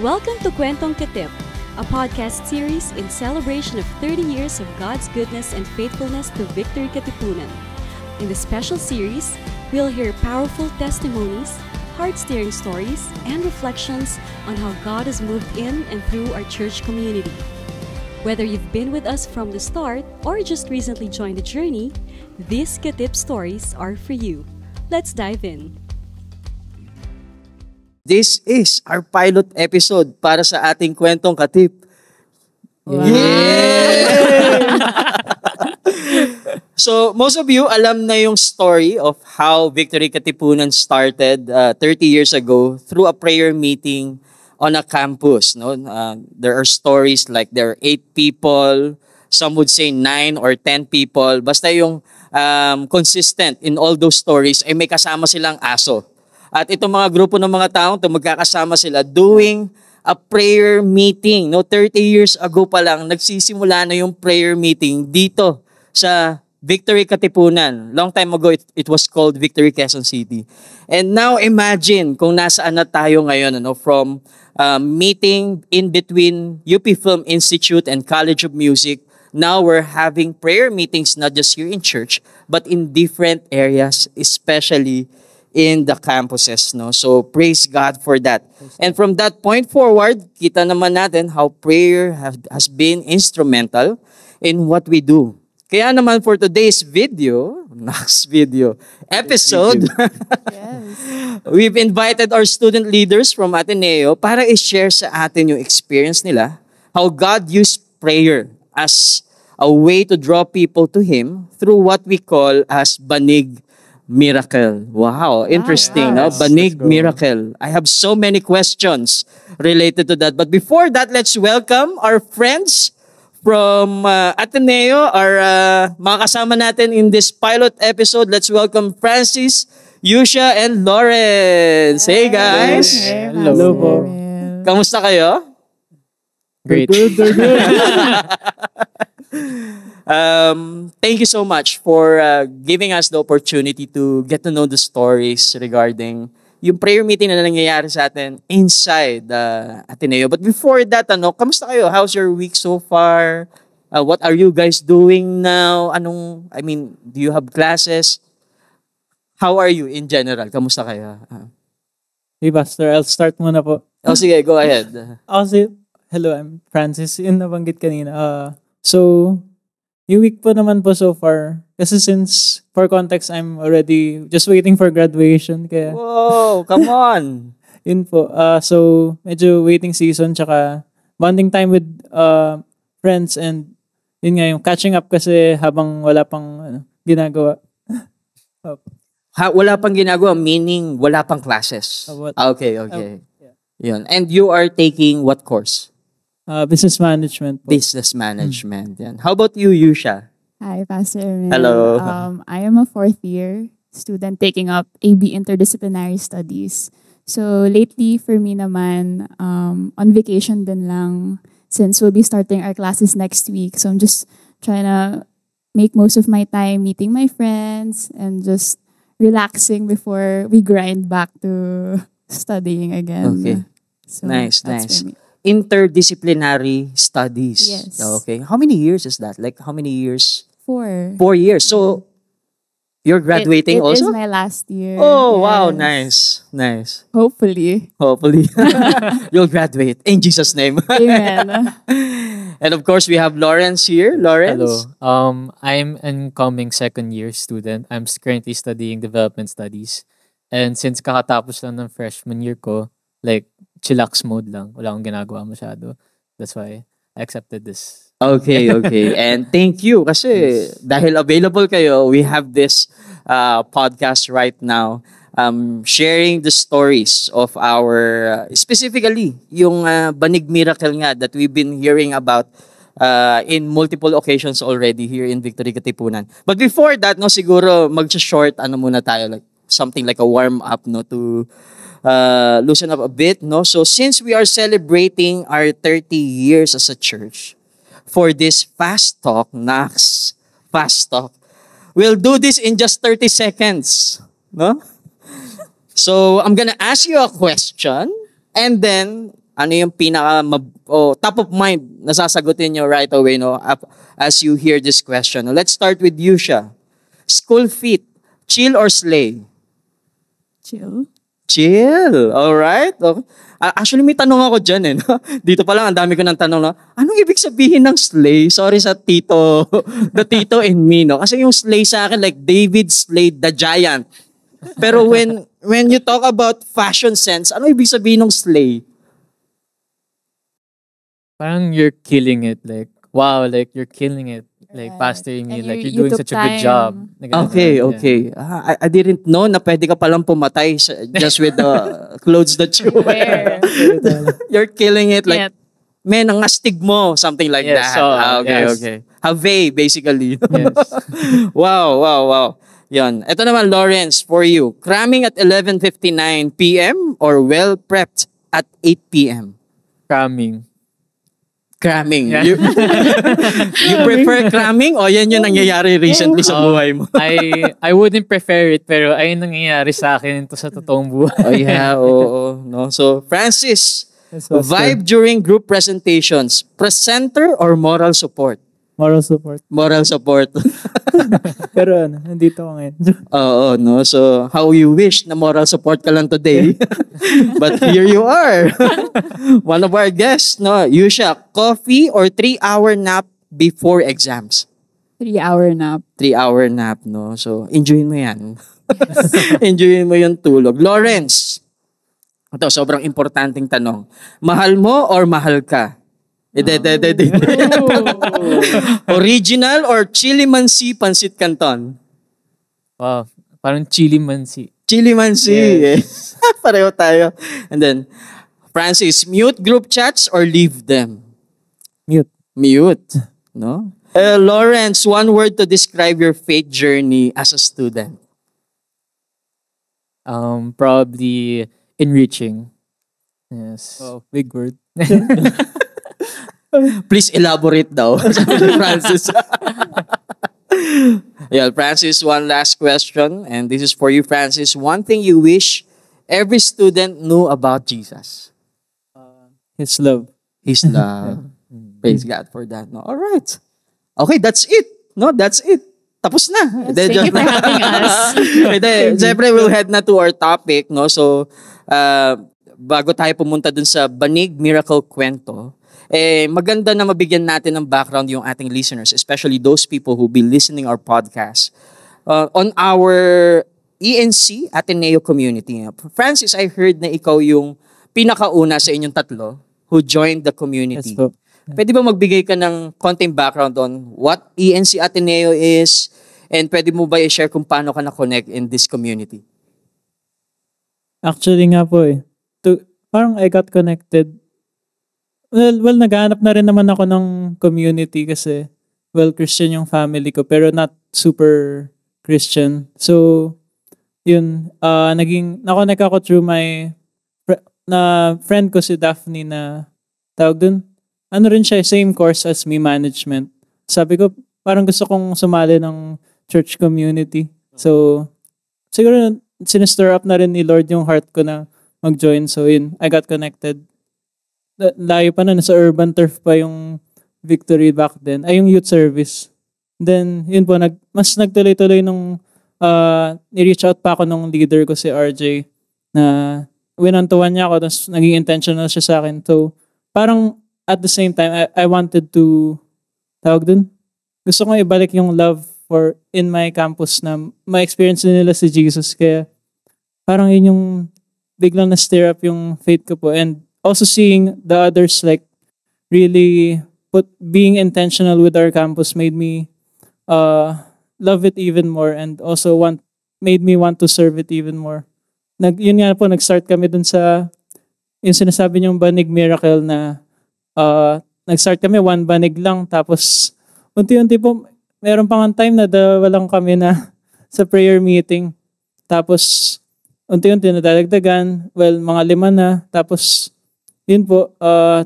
Welcome to Kwentong Katip, a podcast series in celebration of 30 years of God's goodness and faithfulness to Victory Katipunan. In this special series, we'll hear powerful testimonies, heart-stirring stories, and reflections on how God has moved in and through our church community. Whether you've been with us from the start or just recently joined the journey, these Katip stories are for you. Let's dive in. This is our pilot episode para sa ating Kwentong Katip. Wow. Yeah! So, most of you alam na yung story of how Victory Katipunan started 30 years ago through a prayer meeting on a campus. No, there are stories like there are 8 people, some would say 9 or 10 people. Basta yung consistent in all those stories ay may kasama silang aso. At itong mga grupo ng mga taong ito, magkakasama sila doing a prayer meeting. No, 30 years ago pa lang, nagsisimula na yung prayer meeting dito sa Victory Katipunan. Long time ago, it was called Victory Quezon City. And now imagine kung nasaan na tayo ngayon, from meeting in between UP Film Institute and College of Music. Now we're having prayer meetings not just here in church, but in different areas, especially in the campuses, no? So praise God for that. And from that point forward, kita naman natin how prayer has been instrumental in what we do. Kaya naman for today's episode, we've invited our student leaders from Ateneo para i-share sa atin yung experience nila, how God used prayer as a way to draw people to Him through what we call as Banig Miracle. Wow, interesting, no? Banig Miracle. I have so many questions related to that. But before that, let's welcome our friends from Ateneo, our mga kasama natin in this pilot episode. Let's welcome Francis, Yusha, and Lawrence. Hey guys! Hello po. Kamusta kayo? Great. Thank you so much for giving us the opportunity to get to know the stories regarding yung prayer meeting na nangyayari sa atin inside Ateneo. But before that, kamusta kayo? How's your week so far? What are you guys doing now? Do you have classes? How are you in general? Kamusta kayo? Hey, Pastor, I'll start muna po. Oh, sige, go ahead. Hello, I'm Francis. Yun nabanggit kanina. So, yung week po naman po so far, kasi since, for context, I'm already just waiting for graduation. Kaya, whoa, come on! Yun po. So, medyo waiting season, tsaka bonding time with friends, and yun nga yung catching up kasi habang wala pang ginagawa. Wala pang ginagawa, meaning wala pang classes. Okay. Yeah. Yun. And you are taking what course? Business management po. Business management. Yan. How about you, Yusha? Hi, Pastor Erwin. Hello. I am a 4th year student taking up AB Interdisciplinary Studies. So lately, for me naman, on vacation din lang since we'll be starting our classes next week. So I'm just trying to make most of my time meeting my friends and just relaxing before we grind back to studying again. Okay. So nice. for me. Interdisciplinary studies. Yes. Okay. How many years is that? Like how many years? 4. 4 years. So you're graduating it also? It is my last year. Oh, wow. Yes. Nice. Hopefully. You'll graduate in Jesus' name. Amen. And of course, we have Lawrence here. Lawrence? Hello. I'm an incoming second year student. I'm currently studying development studies. And since kakatapos lang ng freshman year ko, like, chillax mode lang. Wala akong ginagawa masyado. That's why I accepted this. Okay. And thank you kasi dahil available kayo, we have this podcast right now sharing the stories of our, specifically, yung Banig Miracle nga that we've been hearing about in multiple occasions already here in Victory Katipunan. But before that, siguro mag-short, muna tayo, like something like a warm-up, to loosen up a bit, So since we are celebrating our 30 years as a church, for this fast talk, we'll do this in just 30 seconds, no? So I'm gonna ask you a question, and then Ano yung top of mind na sasagutin nyo right away, no? As you hear this question. Let's start with you, Sha. School feet, chill or slay? Chill. Chill. Alright. Okay. Actually, may tanong ako dyan eh. No? Dito pa lang, ang dami ko ng tanong na, anong ibig sabihin ng slay? Sorry sa tito, the tito in me, no? Kasi yung slay sa akin, like David slayed the giant. Pero when you talk about fashion sense, ano ibig sabihin ng slay? Parang you're killing it. Like, wow, like you're killing it. Like, Right. Pastor Amy, And like you you're doing took such a good time. job. Na ganun. Okay, Yeah. okay. I didn't know na pwede ka palang pumatay just with the clothes that you wear. Where? You're killing it like, Yeah. men, ang astig mo, something like Yes, that. so, Okay, yes. okay. Have, basically. Yes. Wow. Yan. Ito naman, Lawrence, for you. Cramming at 11:59 p.m. or well-prepped at 8 p.m.? Cramming. Cramming. Yeah. You prefer cramming o yan yung nangyayari recently sa buhay mo? I wouldn't prefer it, pero ayun nangyayari sa akin ito sa totoong buhay. Oh yeah, oo. No? So, Francis, Yes, Pastor. vibe during group presentations, presenter or moral support? Moral support. Moral support. Pero nandito ako ngayon. Oo, no? So, how you wish na moral support ka lang today. But here you are. One of our guests, no? Yusha, coffee or 3-hour nap before exams? 3-hour nap. 3-hour nap, no? So, enjoyin mo yan. Enjoyin mo yung tulog. Lawrence, ito, sobrang importanteng tanong. Mahal mo or mahal ka? Original or Chili Mansi Pansit Canton? Wow. Parang chili mansi. Chili Mansi. Yes. Pareho tayo. And then, Francis, mute group chats or leave them? Mute. Mute. No? Lawrence, one word to describe your faith journey as a student. Probably enriching. Yes. Oh, big word. Please elaborate daw. Sabi ni Francis. Yeah, Francis, one last question. And this is for you, Francis. One thing you wish every student knew about Jesus. His love. His love. Praise God for that. No? All right. Okay, that's it. No, that's it. Tapos na. Thank you for having us. Siyempre, we'll head na to our topic. No? So, bago tayo pumunta dun sa Banig Miracle Kwento, maganda na mabigyan natin ng background yung ating listeners, especially those people who be listening our podcast. On our ENC, Ateneo community. Francis, I heard na ikaw yung pinakauna sa inyong tatlo who joined the community. Yes po. Pwede ba magbigay ka ng konting background on what ENC Ateneo is and pwede mo ba i-share kung paano ka na-connect in this community? Actually nga po parang I got connected. Well, naghahanap na rin naman ako ng community kasi, Christian yung family ko, pero not super Christian. So, yun, na-connect ako through my friend ko si Daphne na, tawag dun, ano rin siya, same course as me, management. Sabi ko, parang gusto kong sumali ng church community. So, siguro, sinistir up na rin ni Lord yung heart ko na mag-join. So, yun, I got connected. Layo pa na, nasa urban turf pa yung Victory back then. Ay, yung youth service. Then, yun po, mas nagtuloy-tuloy nung ni-reach out pa ako nung leader ko si RJ na winantuan niya ako, tapos naging intentional siya sa akin. So, parang at the same time, I wanted to, tawag dun, gusto kong ibalik yung love for in my campus na ma-experience din nila si Jesus. Kaya parang yun yung biglang na-stir up yung faith ko po. And also seeing the others like really being intentional with our campus made me love it even more and also made me want to serve it even more. Yun nga po, nag-start kami dun sa yung sinasabi niyong Banig Miracle na nag-start kami, 1 banig lang, tapos unti-unti po, meron pang time na lang kami na sa prayer meeting. Tapos unti-unti nadadagdagan, mga 5 na, tapos yun po,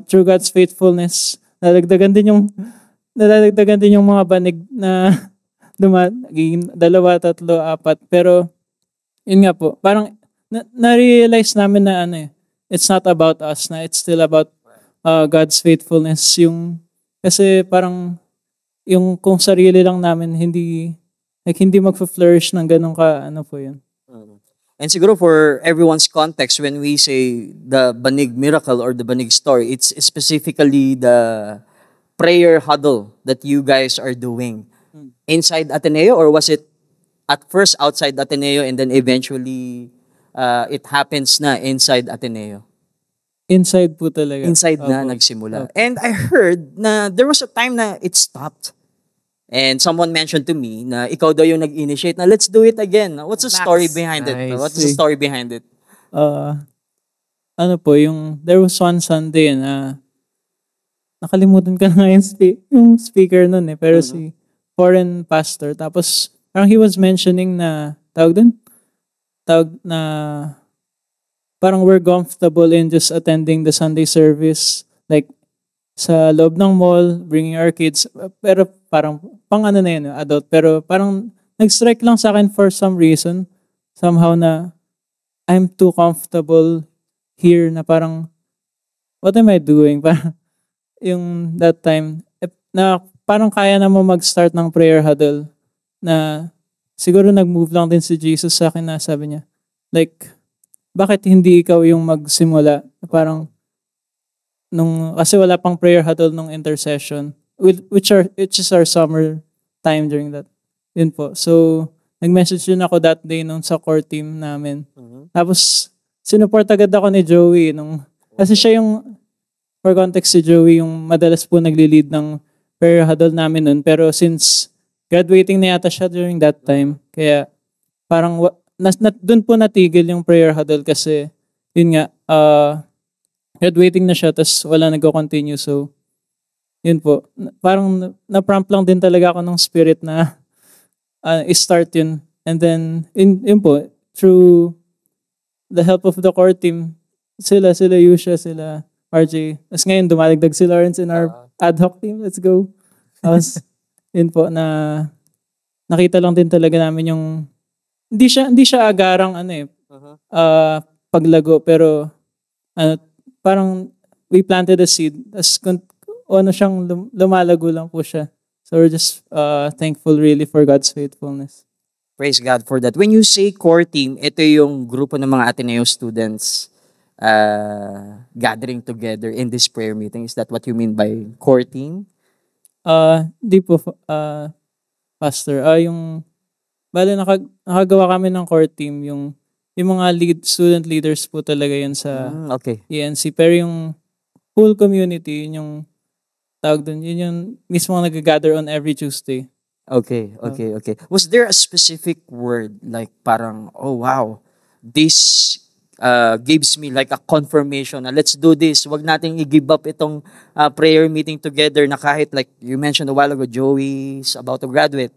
through God's faithfulness, nadadagdagan din yung mga banig na naging 2, 3, 4. Pero, yun nga po, parang na-realize namin na it's not about us na, it's still about God's faithfulness. Kasi parang yung kung sarili lang namin, hindi magfa-flourish ng ganun ka, ano po yun. And siguro for everyone's context, when we say the Banig miracle or the Banig story, it's specifically the prayer huddle that you guys are doing inside Ateneo, or was it at first outside Ateneo and then eventually it happens na inside Ateneo? Inside po talaga. Inside na Opo. nagsimula. Opo. And I heard na there was a time na it stopped. And someone mentioned to me na ikaw daw yung nag-initiate na let's do it again. What's the story behind it? Nice. What's the story behind it? Ano po, there was one Sunday na nakalimutan ko na nga yung speaker nun eh. Pero si foreign pastor. Tapos parang he was mentioning na tawag na parang we're comfortable in just attending the Sunday service. Like sa loob ng mall, bringing our kids. Pero parang pang ano na yun, adult. Pero parang nag-strike lang sa akin for some reason. Somehow na I'm too comfortable here na parang what am I doing? Parang yung that time na parang kaya na mo mag-start ng prayer huddle na siguro nag-move lang din si Jesus sa akin na sabi niya like bakit hindi ikaw yung magsimula? Parang kasi wala pang prayer huddle nung intercession which is our summer time during that. Yun po. So nag-message din ako that day nung sa core team namin. Tapos sinuport agad ako ni Joey kasi siya yung for context si Joey yung madalas po nagli-lead ng prayer huddle namin nun. Pero since graduating na yata siya during that time, kaya parang dun po natigil yung prayer huddle kasi yun nga, graduating na siya tas wala nagko-continue. So, yun po. Parang na-prompt lang din talaga ako ng spirit na i-start yun. And then, yun po, through the help of the core team, sila Yusha, sila RJ. Tapos ngayon, dumaligdag si Lawrence in our ad hoc team. Let's go. Tapos, yun po, na nakita lang din talaga namin yung hindi siya agarang paglago, pero parang we planted a seed. Tapos siyang lumalago lang po siya. So we're just thankful really for God's faithfulness. Praise God for that. When you say core team, ito yung grupo ng mga Ateneo students gathering together in this prayer meeting. Is that what you mean by core team? Di po, Pastor. Nakagawa kami ng core team. Yung mga student leaders po talaga yun sa ENC. Pero yung whole community, yun yung tawag dun, yun yung mismo nag-gather on every Tuesday. Okay. Was there a specific word like parang, oh wow, this gives me like a confirmation na let's do this. Wag nating i-give up itong prayer meeting together na kahit like you mentioned a while ago, Joey's about to graduate.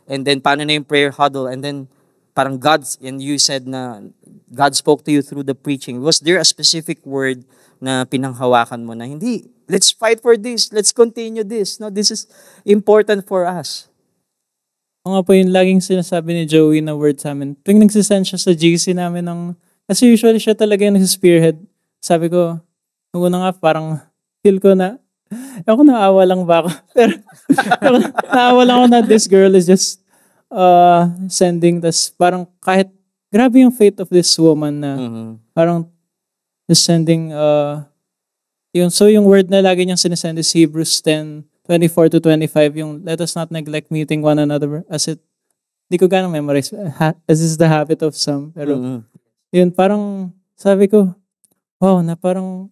And then paano na yung prayer huddle? And then parang and you said na God spoke to you through the preaching. Was there a specific word na pinanghawakan mo na hindi, let's fight for this. Let's continue this. No, this is important for us. O nga po yung laging sinasabi ni Joey na word sa amin. Tuwing nagsisend siya sa GC namin kasi usually siya talaga yung nag-spearhead. Sabi ko, nung una nga parang feel ko na, ako naawa lang ba ako? Pero naawa lang ako na this girl is just sending. Tas parang kahit, grabe yung faith of this woman na parang just sending, yung word na lagi niyang sinesend is Hebrews 10:24-25, yung let us not neglect meeting one another as di ko ganang memorize, as is the habit of some. Pero yun, parang sabi ko, wow, na parang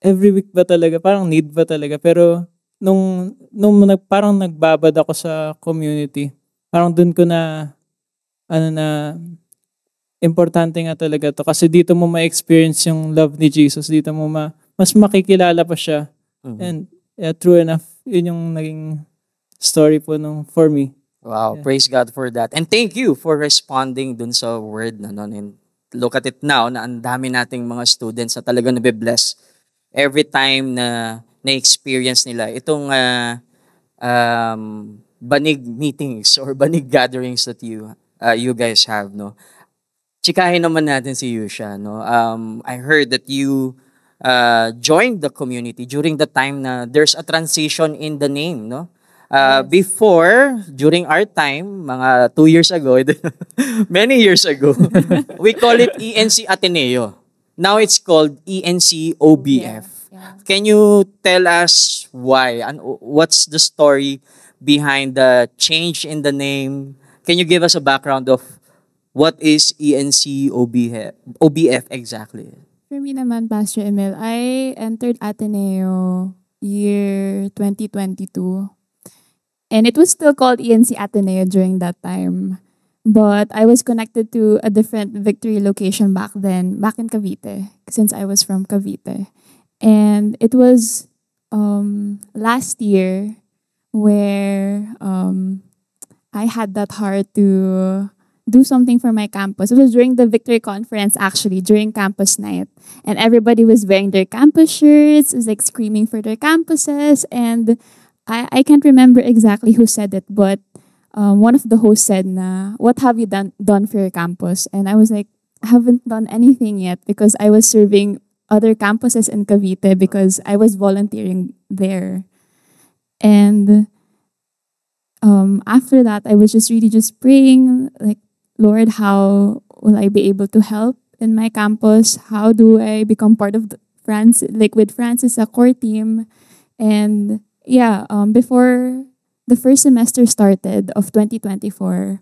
every week ba talaga, parang need ba talaga. Pero nung parang nagbabad ako sa community, parang dun ko na importante nga talaga to kasi dito mo ma-experience yung love ni Jesus, dito mo mas makikilala pa siya. And true enough, yun yung naging story po for me. Wow, praise God for that. And thank you for responding dun sa word na nun. And look at it now na ang dami nating mga students na talagang nabibless every time na na-experience nila itong banig meetings or banig gatherings that you guys have, no? Chikahin naman natin si Yusha, no? I heard that you joined the community during the time na there's a transition in the name, no? Before, during our time, mga 2 years ago, many years ago, we call it ENC Ateneo. Now it's called ENC OBF. Yeah. Can you tell us why and what's the story behind the change in the name? Can you give us a background of what is ENC OBF exactly? For me naman, Pastor Emil, I entered Ateneo year 2022. And it was still called ENC Ateneo during that time. But I was connected to a different Victory location back then, back in Cavite, since I was from Cavite. And it was last year where I had that heart to do something for my campus. It was during the Victory Conference, actually, during campus night. And everybody was wearing their campus shirts, was like screaming for their campuses. And I can't remember exactly who said it, but one of the hosts said na, what have you done for your campus? And I was like, I haven't done anything yet because I was serving other campuses in Cavite because I was volunteering there. And after that, I was just really just praying, like, Lord, how will I be able to help in my campus? How do I become part of with Francis, a core team? And yeah, before the first semester started of 2024,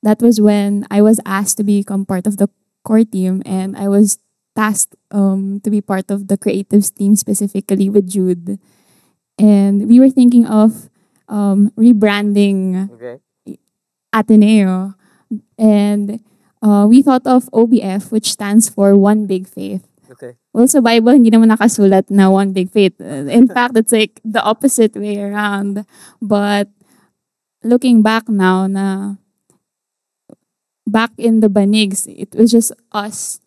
that was when I was asked to become part of the core team, and I was tasked to be part of the creatives team, specifically with Jude. And we were thinking of rebranding Okay. Ateneo. And we thought of OBF, which stands for One Big Faith. Okay. Well, sa Bible, hindi naman nakasulat na one big faith. In fact, it's like the opposite way around. But looking back now, back in the Banigs, it was just us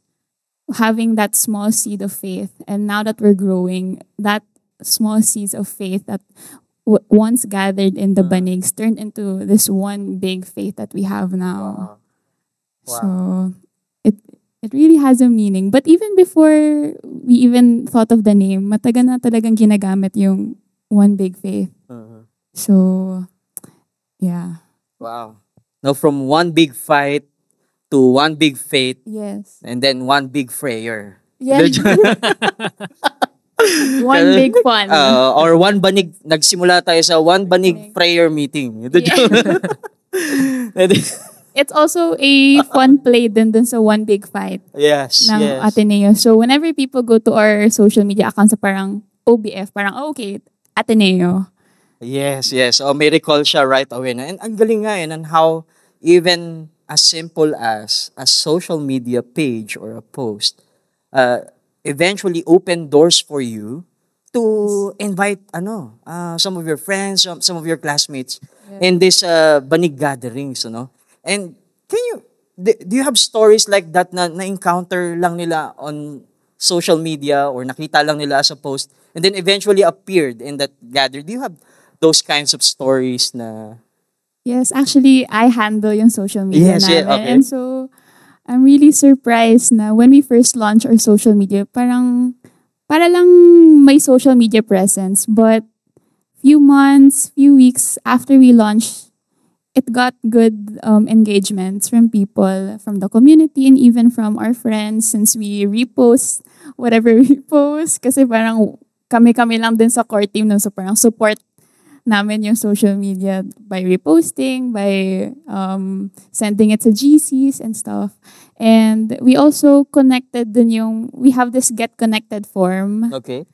having that small seed of faith. And now that we're growing, that small seeds of faith that once gathered in the Banigs turned into this one big faith that we have now. Wow. So it really has a meaning. But even before we even thought of the name, matagal na talagang ginagamit yung One Big Faith. Mhm. So, yeah. Wow. Now from one big fight to one big faith Yes. and then one big prayer. Yes. One big fun. Or one banig, nagsimula tayo sa one banig prayer meeting. It's also a fun play dun sa One Big Fight Yes, ng yes. Ateneo. So whenever people go to our social media accounts, parang OBF, parang okay, Ateneo. Yes, yes. Oh, may recall siya right away. And ang galing nga yun, and how even as simple as a social media page or a post eventually open doors for you to invite some of your friends, some of your classmates in this banig gatherings, And do you have stories like that na encounter lang nila on social media or nakita lang nila as a post and then eventually appeared in that gather? Do you have those kinds of stories na? Yes, actually, I handle yung social media Yes, namin. yeah, okay. And so, I'm really surprised na when we first launched our social media, para lang may social media presence. But few weeks after we launched, it got good engagements from people, from the community, and even from our friends since we repost whatever we post. Kasi parang kami-kami lang din sa core team. No? So parang support namin yung social media by reposting, by sending it to GCs and stuff. And we also connected we have this Get Connected form. Okay.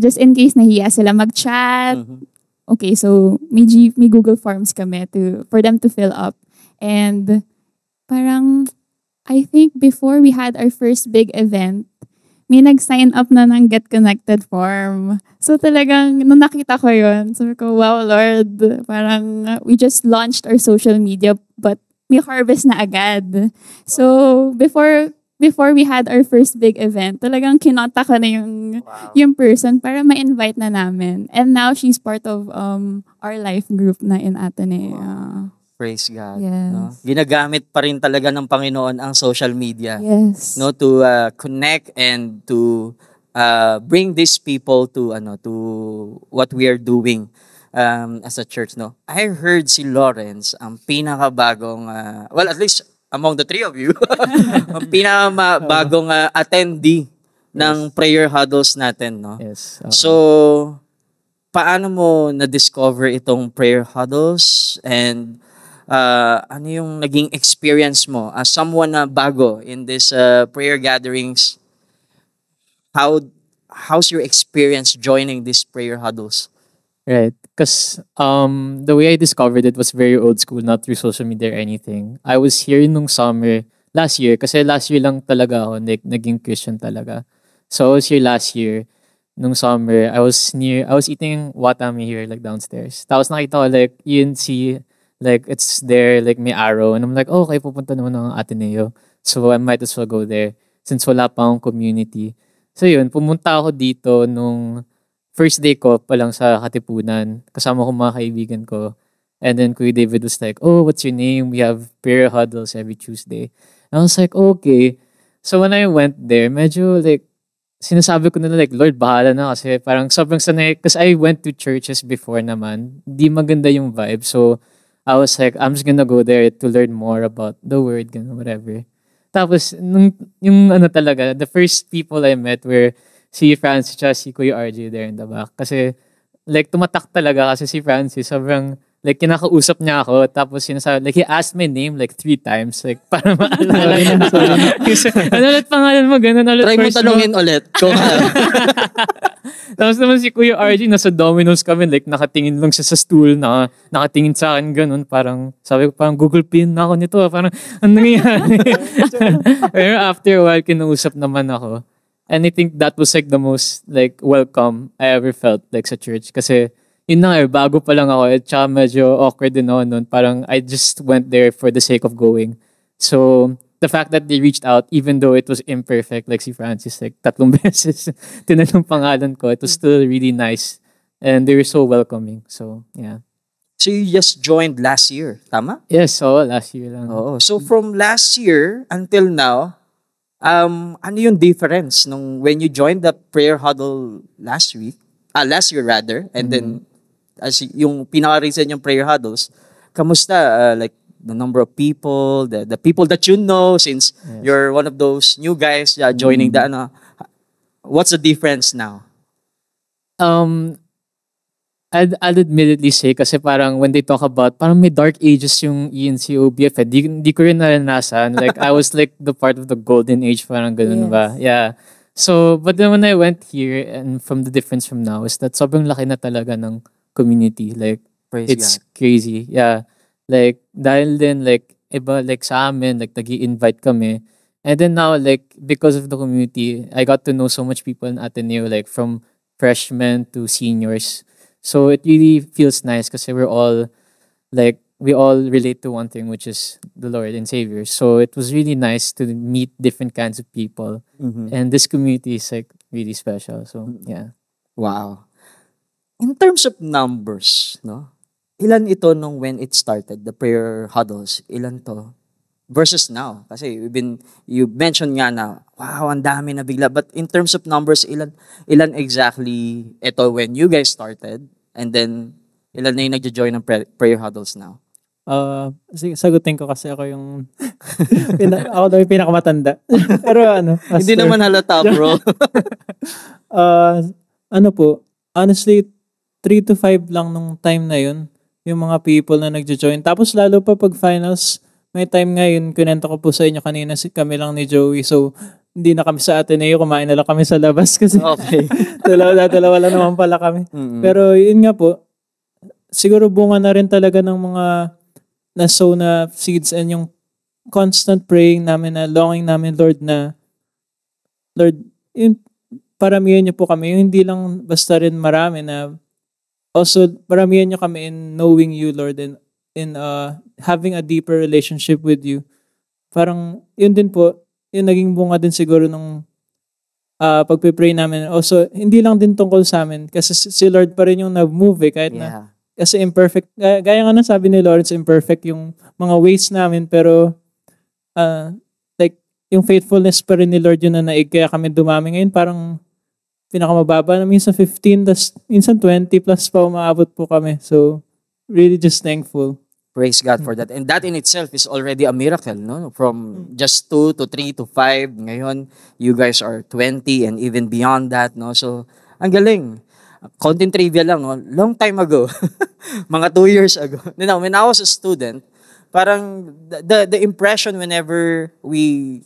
Just in case nahiya sila mag-chat. Mhm. Okay, so may Google Forms kami for them to fill up. And parang, I think before we had our first big event, may nag-sign up na ng Get Connected form. So talagang, nung nakita ko yun, sabi ko, wow, Lord, parang we just launched our social media, but may harvest na agad. So before we had our first big event, talagang kinontak ko na yung person para ma-invite na namin. And now she's part of our life group na in Ateneo. Praise God. Yes. No? Ginagamit pa rin talaga ng Panginoon ang social media, Yes. no, to connect and to bring these people to what we are doing as a church, no. I heard si Lawrence ang pinakabagong well, at least among the three of you, ang pinakabagong attendee ng prayer huddles natin, no. Yes. So, paano mo na-discover itong prayer huddles and ano yung naging experience mo as someone na bago in this prayer gatherings? How's your experience joining these prayer huddles? Right. Because the way I discovered it was very old school, not through social media or anything. I was here nung summer last year. Kasi last year lang talaga ako naging Christian talaga. So I was here last year. Nung summer, I was eating watami here, like downstairs. Tapos nakita ko like UNC, like it's there, like may arrow. And I'm like, oh, okay, pupunta naman ng Ateneo. So I might as well go there since wala pa akong community. So yun, pumunta ako dito nung first day ko pa lang sa Katipunan. Kasama ko mga kaibigan ko. And then Kuya David was like, oh, what's your name? We have prayer huddles every Tuesday. And I was like, okay. So when I went there, medyo like, sinasabi ko na like, Lord, bahala na kasi parang sobrang sanay. Because I went to churches before naman. Di maganda yung vibe. So I was like, I'm just gonna go there to learn more about the word, whatever. Tapos, yung ano talaga, the first people I met were si Francis at si Kuya RJ there in the back. Kasi, like, tumatak talaga kasi si Francis, sobrang, like, kinakausap niya ako. Tapos, sinasabi, like, he asked my name like 3 times, like, para maalala niya. Ano ulit pangalan mo? Ganun ulit. Try mo tanungin ulit. Kung Tapos naman si Kuya RJ, nasa Domino's kami, like, nakatingin lang siya sa stool, nakatingin sa akin, ganun, parang, sabi ko, parang Google Pin na ako nito, parang, ano nangyayari? Pero after a while, kinausap naman ako. And I think that was, like, the most, like, welcome I ever felt, like, sa church. Kasi, yun na bago pa lang ako, at saka medyo awkward din ako nun, parang, I just went there for the sake of going. So, the fact that they reached out, even though it was imperfect, like si Francis, like 3 beses, tinanong pangalan ko, it was still really nice. And they were so welcoming. So, yeah. So you just joined last year, tama? Yes, so last year lang. Oo. So from last year until now, ano yung difference nung when you joined the prayer huddle last year rather, and then as yung pinaka-reason yung prayer huddles, kamusta? Like, the number of people, the people that you know, since you're one of those new guys joining the what's the difference now? I'd admittedly say kasi parang when they talk about parang may dark ages yung ENC OBF, di ko rin naranasan. Like I was like the part of the golden age, parang ganun ba? Yeah. So, but then when I went here, and from the difference from now is that sobrang laki na talaga ng community. Like, Praise it's God. crazy. Yeah. Like, dahil din, like, iba, like, sa amin, like, nag-i-invite kami. And then now, like, because of the community, I got to know so much people in Ateneo, like, from freshmen to seniors. So, it really feels nice kasi we're all, like, we all relate to one thing, which is the Lord and Savior. So, it was really nice to meet different kinds of people. And this community is, like, really special. So, yeah. Wow. In terms of numbers, no? Ilan ito nung when it started, the prayer huddles? Ilan to? Versus now. Kasi you mentioned nga na, wow, ang dami na bigla. But in terms of numbers, ilan exactly ito when you guys started? And then, ilan na yung nagjo-join ng prayer huddles now? Sagutin ko kasi ako yung ako daw yung pinakamatanda. Pero ano, Hindi naman halata, bro. Ano po, honestly, 3 to 5 lang nung time na yun, yung mga people na nagjo-join. Tapos lalo pa pag finals, may time ngayon, kunento ko po sa inyo kanina, kami lang ni Joey. So, hindi na kami sa Ateneo, kumain na lang kami sa labas kasi Okay. dalawa lang naman pala kami. Pero yun nga po, siguro bunga na rin talaga ng mga na-sow na seeds and yung constant praying namin na longing namin, Lord, yun, paramihan niyo po kami. Yung hindi lang basta rin marami na also, paramihan niyo kami in knowing you, Lord, and in having a deeper relationship with you. Parang, yun din po, yun naging bunga din siguro nung pagpipray namin. Also, hindi lang din tungkol sa amin. Kasi si Lord pa rin yung nag-move kahit na kasi imperfect, gaya nga ng sabi ni Lawrence, imperfect yung mga ways namin, pero like yung faithfulness pa rin ni Lord yun na naig, kaya kami dumami ngayon, parang pinakamababa na minsan 15, tas minsan 20 plus pa umaabot po kami. So, really just thankful. Praise God for that. And that in itself is already a miracle, no? From just 2 to 3 to 5. Ngayon, you guys are 20 and even beyond that, no? So, ang galing. Content trivia lang, no? Long time ago, mga 2 years ago, when I was a student, parang the impression whenever we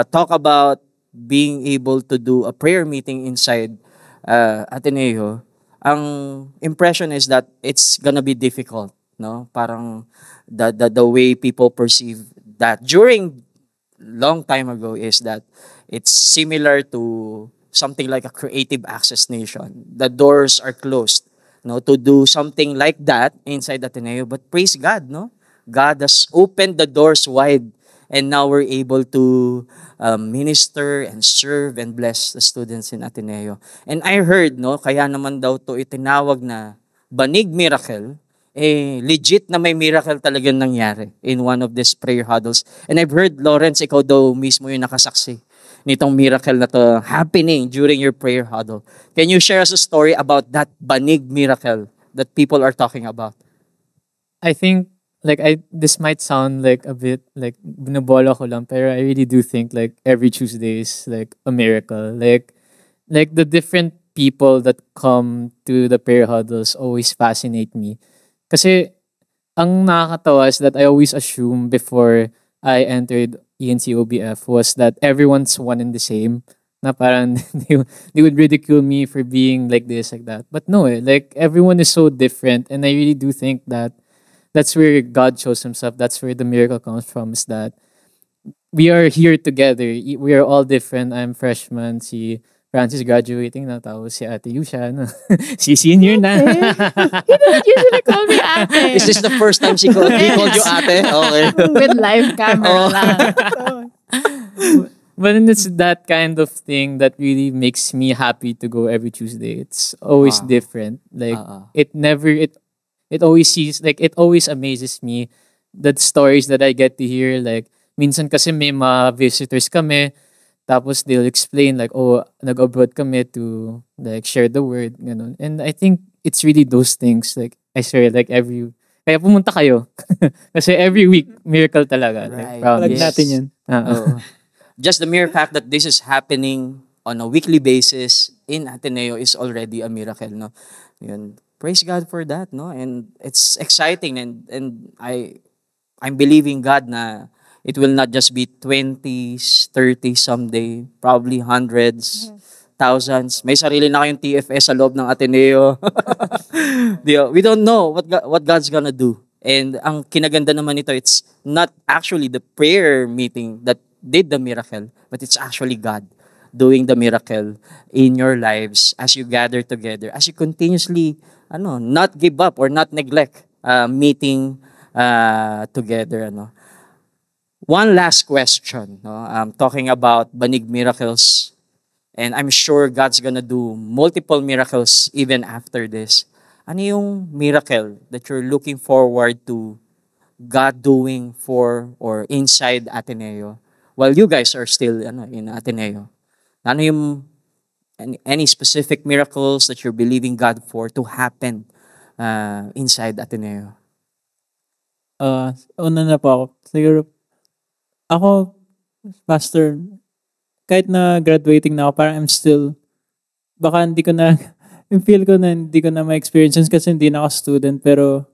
talk about being able to do a prayer meeting inside Ateneo, ang impression is that it's gonna be difficult, no? Parang the way people perceive that during long time ago is that it's similar to something like a creative access nation. The doors are closed, no, to do something like that inside Ateneo. But praise God, no? God has opened the doors wide, and now we're able to minister and serve and bless the students in Ateneo. And I heard, no, kaya naman daw to itinawag na banig miracle, legit na may miracle talagang nangyari in one of these prayer huddles. And I've heard, Lawrence, ikaw daw mismo yung nakasaksi nitong miracle na to happening during your prayer huddle. Can you share us a story about that banig miracle that people are talking about? I think this might sound like a bit like binabola ko lang, pero I really do think like every Tuesday is like a miracle. Like the different people that come to the prayer huddles always fascinate me. Kasi ang nakakatawa is that I always assume before I entered ENCOBF was that everyone's one and the same. Na parang they would ridicule me for being like this, like that. But no, like everyone is so different, and I really do think that that's where God shows himself. That's where the miracle comes from, is that we are here together. We are all different. I'm freshman. Si Francis graduating na. Tapos si Ate Yusha, no? Si senior na. You don't usually call me ate. Is this the first time he called you ate? Okay. With live camera lang. But then it's that kind of thing that really makes me happy to go every Tuesday. It's always different. Like it always amazes me the stories that I get to hear. Like, minsan kasi may mga visitors kami, tapos they'll explain like, oh, nag-abroad kami to like share the word, ganun. And I think it's really those things. Like, I share like kaya pumunta kayo. Kasi every week, miracle talaga. Right. Like, promise. Plug natin yun. Oo. Just the mere fact that this is happening on a weekly basis in Ateneo is already a miracle, no? Yun. Praise God for that, no? And it's exciting, and I'm believing God na it will not just be 20s, 30s someday, probably hundreds, thousands. May sarili na kayong TFS sa loob ng Ateneo. We don't know what God's gonna do. And ang kinaganda naman nito, it's not actually the prayer meeting that did the miracle, but it's actually God doing the miracle in your lives as you gather together, as you continuously not give up or not neglect meeting together. One last question, talking about banig miracles, and I'm sure God's gonna do multiple miracles even after this. Ano yung miracle that you're looking forward to God doing for or inside Ateneo while you guys are still in Ateneo? Ano yung any specific miracles that you're believing God for to happen inside Ateneo? Una na po ako. Siguro, ako, pastor, kahit na graduating na ako, parang I'm still, baka hindi ko na, yung feel ko na hindi ko na ma-experience kasi hindi na ako student, pero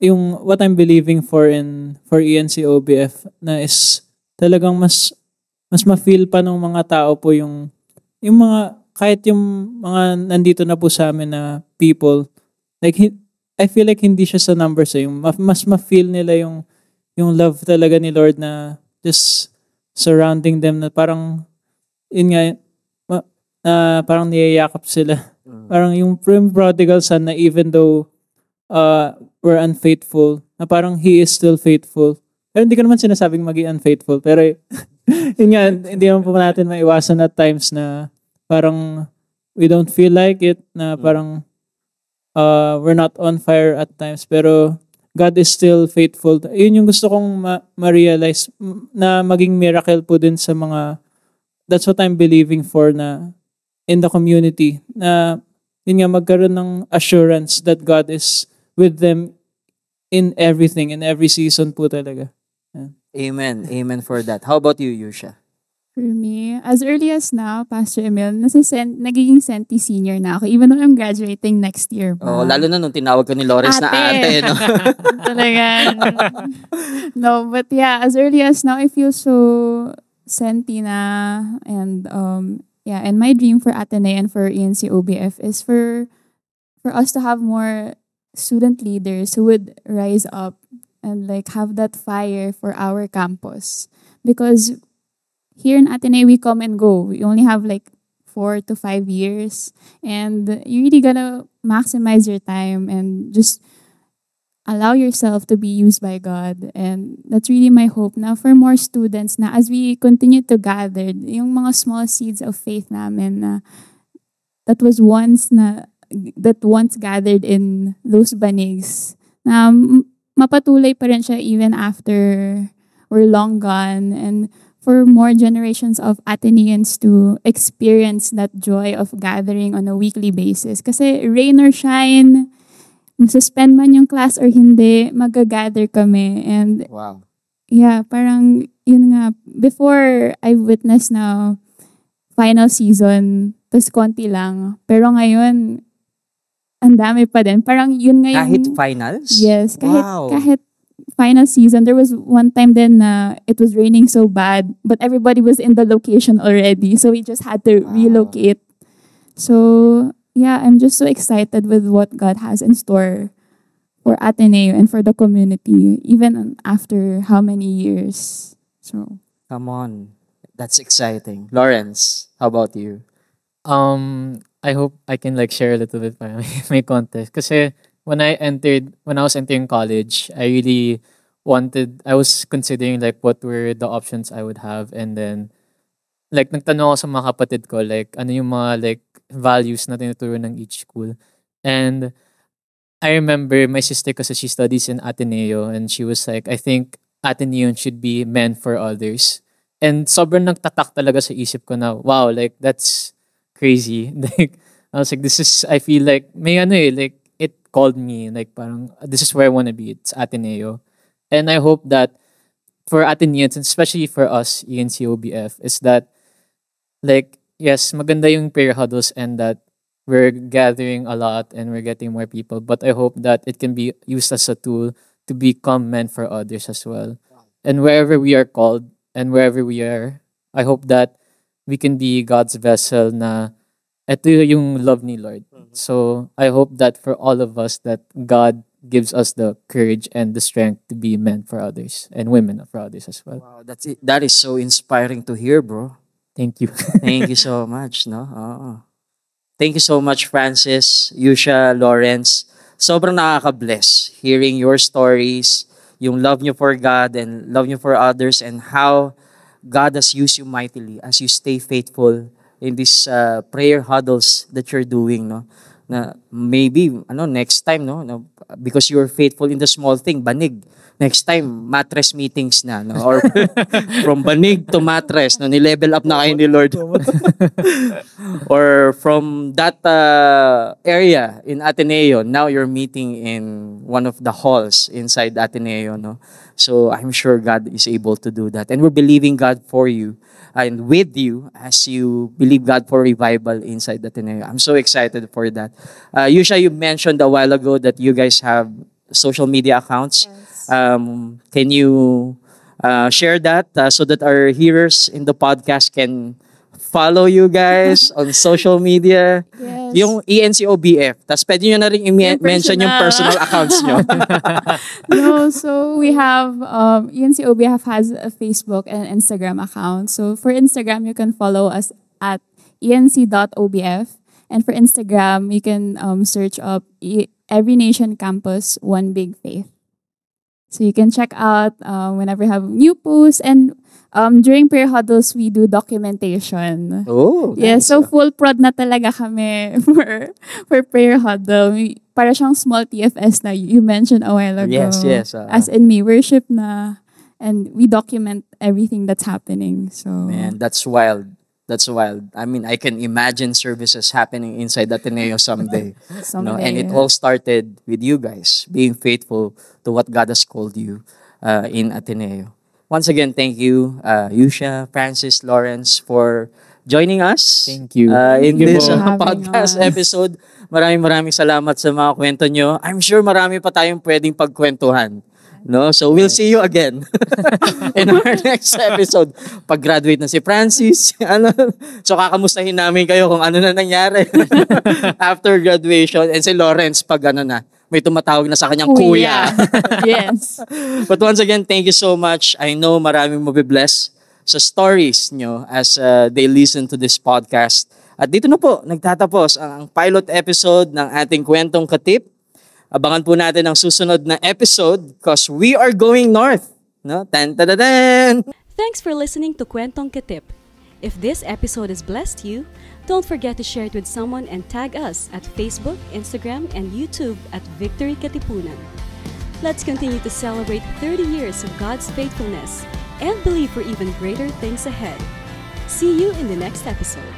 yung what I'm believing for ENCOBF na is talagang mas ma-feel pa ng mga tao po yung mga, kahit yung mga nandito na po sa amin na people, like, I feel like hindi siya sa numbers yung mas ma-feel nila yung love talaga ni Lord na just surrounding them, na parang, yun nga, parang niyayakap sila. Parang yung prodigal son na even though we're unfaithful, na parang he is still faithful. Pero hindi ko naman sinasabing maging unfaithful, pero yun nga, hindi naman po natin maiwasan at times na parang we don't feel like it, na parang we're not on fire at times, pero God is still faithful. Yun yung gusto kong ma-realize na maging miracle po din sa mga, that's what I'm believing for na in the community, na yun nga magkaroon ng assurance that God is with them in everything, in every season po talaga. Amen. Amen for that. How about you, Yusha? For me, as early as now, Pastor Emil, nagiging Senti senior na ako, even though I'm graduating next year pa. Oh, lalo na nung tinawag ko ni Lawrence na ate, no? Talaga. No, but yeah, as early as now, I feel so Senti na. And yeah, and my dream for Ateneo and for ENC OBF is for us to have more student leaders who would rise up and like have that fire for our campus. Because here in Ateneo, we come and go. We only have like 4 to 5 years. And you really gotta maximize your time and just allow yourself to be used by God. And that's really my hope now for more students na as we continue to gather, yung mga small seeds of faith namin na that once gathered in those banigs na mapatuloy pa rin siya even after we're long gone, and for more generations of Ateneans to experience that joy of gathering on a weekly basis. Kasi rain or shine, suspend man yung class or hindi, mag-gather kami. And Wow. yeah, parang yun nga, before I've witnessed na final season, tas konti lang. Pero ngayon, ang dami pa din. Parang yun nga Kahit yung... finals? Yes, Wow. kahit final season, there was one time then na it was raining so bad, but everybody was in the location already, so we just had to Wow. relocate. So yeah, I'm just so excited with what God has in store for Ateneo and for the community, even after how many years. So Come on. That's exciting. Lawrence, how about you? I hope I can like share a little bit my context. Kasi when I was entering college, I was considering like what were the options I would have, and then like nagtanong ako sa mga kapatid ko like ano yung mga like values na tinuturo ng each school. And I remember my sister kasi she studies in Ateneo, and she was like, I think Ateneo should be meant for others. And sobrang nagtatak talaga sa isip ko na, wow, like that's crazy. Like I was like, I feel like may ano like it called me, like parang this is where I want to be. It's Ateneo. And I hope that for Ateneans, and especially for us ENCOBF, is that like yes, maganda yung prayer huddles and that we're gathering a lot and we're getting more people, but I hope that it can be used as a tool to become meant for others as well. And wherever we are called and wherever we are, I hope that we can be God's vessel na ito yung love ni Lord. So I hope that for all of us that God gives us the courage and the strength to be men for others and women for others as well. Wow, that's it. That is so inspiring to hear, bro. Thank you. Thank you so much, no? Oo. Thank you so much, Francis, Yusha, Lawrence. Sobrang nakaka-bless hearing your stories, yung love nyo for God and love nyo for others, and how God has used you mightily as you stay faithful in these prayer huddles that you're doing, no? Na maybe next time, no, because you're faithful in the small thing, banig. Next time, mattress meetings na, no? Or from banig to mattress, no? Ni-level up na kayo ni Lord. Or from that area in Ateneo, now you're meeting in one of the halls inside Ateneo, no? So I'm sure God is able to do that. And we're believing God for you and with you as you believe God for revival inside Ateneo. I'm so excited for that. Yusha, you mentioned a while ago that you guys have social media accounts. yes. Can you share that so that our hearers in the podcast can follow you guys on social media? Yes. Yung ENCOBF. Tapos pwede nyo na rin i-mention yung personal accounts nyo. No, so we have ENCOBF has a Facebook and Instagram account. So for Instagram, you can follow us at enc.obf, and for Instagram, you can search up Every Nation Campus One Big Faith. So you can check out whenever we have new posts. And during prayer huddles, we do documentation. Oh, Yeah, nice. so full prod na talaga kami for prayer huddle. Para siyang small TFS na you mentioned a while ago. Yes. As in may worship na, and we document everything that's happening. So Man, that's wild. That's wild. I mean, I can imagine services happening inside Ateneo someday. No? And it all started with you guys being faithful to what God has called you in Ateneo. Once again, thank you, Yusha, Francis, Lawrence, for joining us. Thank you. In Thank you this po. Having podcast us. episode. Maraming salamat sa mga kwento nyo. I'm sure marami pa tayong pwedeng pagkwentuhan. No? So we'll see you again in our next episode. Pag-graduate na si Francis, so kakamustahin namin kayo kung ano na nangyari after graduation. And si Lawrence, pag may tumatawag na sa kanyang kuya. Yes. But once again, thank you so much. I know maraming mabibless sa stories nyo as they listen to this podcast. At dito na po, nagtatapos ang pilot episode ng ating Kwentong Katip. Abangan po natin ang susunod na episode because we are going north. No? Tan-ta-da-dan! Thanks for listening to Kwentong Katip. If this episode has blessed you, don't forget to share it with someone and tag us at Facebook, Instagram, and YouTube at Victory Katipunan. Let's continue to celebrate 30 years of God's faithfulness and believe for even greater things ahead. See you in the next episode.